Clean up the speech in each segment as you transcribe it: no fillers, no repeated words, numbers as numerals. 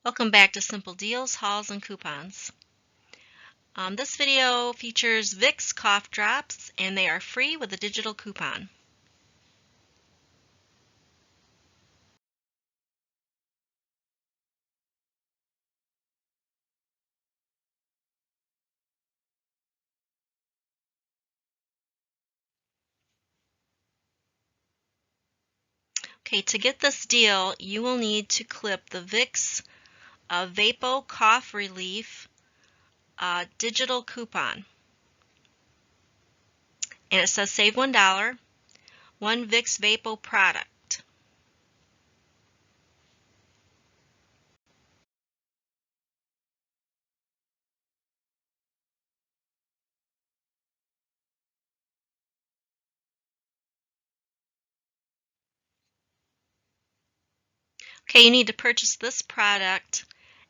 Welcome back to Simple Deals, Hauls, and Coupons. This video features Vicks cough drops, and they are free with a digital coupon. Okay, to get this deal, you will need to clip the Vicks Vapo Cough Relief digital coupon. And it says save $1, one Vicks Vapo product. Okay, you need to purchase this product,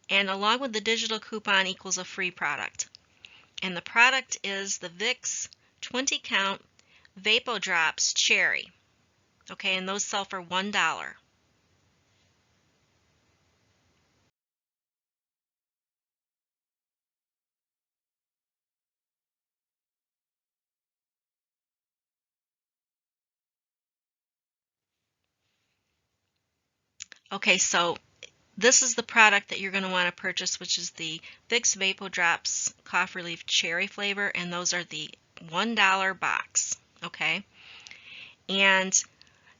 and along with the digital coupon equals a free product. And the product is the Vicks 20 count Vapo Drops Cherry. Okay, and those sell for $1. Okay, so this is the product that you're going to want to purchase, which is the Vicks Vapo Drops Cough Relief Cherry flavor, and those are the $1 box. Okay, and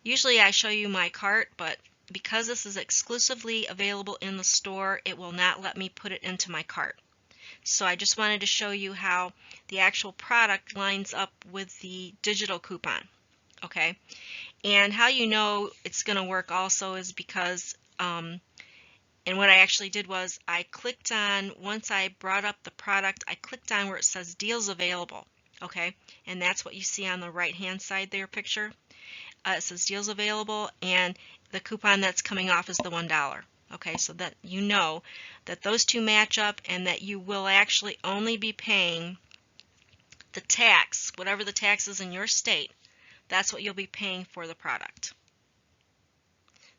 usually I show you my cart, but because this is exclusively available in the store, it will not let me put it into my cart. So I just wanted to show you how the actual product lines up with the digital coupon. Okay, and how you know it's going to work also is because and what I actually did was I clicked on, once I brought up the product, I clicked on where it says deals available. Okay, and that's what you see on the right hand side there picture. It says deals available, and the coupon that's coming off is the $1. Okay, so that you know that those two match up, and that you will actually only be paying the tax, whatever the tax is in your state. That's what you'll be paying for the product.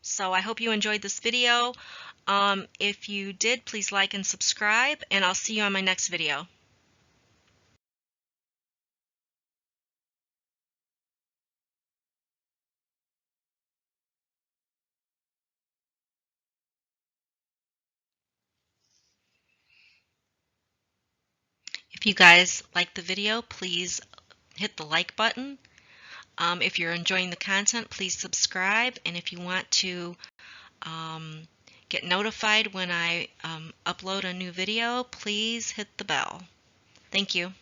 So I hope you enjoyed this video. If you did, please like and subscribe, and I'll see you on my next video. If you guys like the video, please hit the like button. If you're enjoying the content, please subscribe, and if you want to get notified when I upload a new video, please hit the bell. Thank you.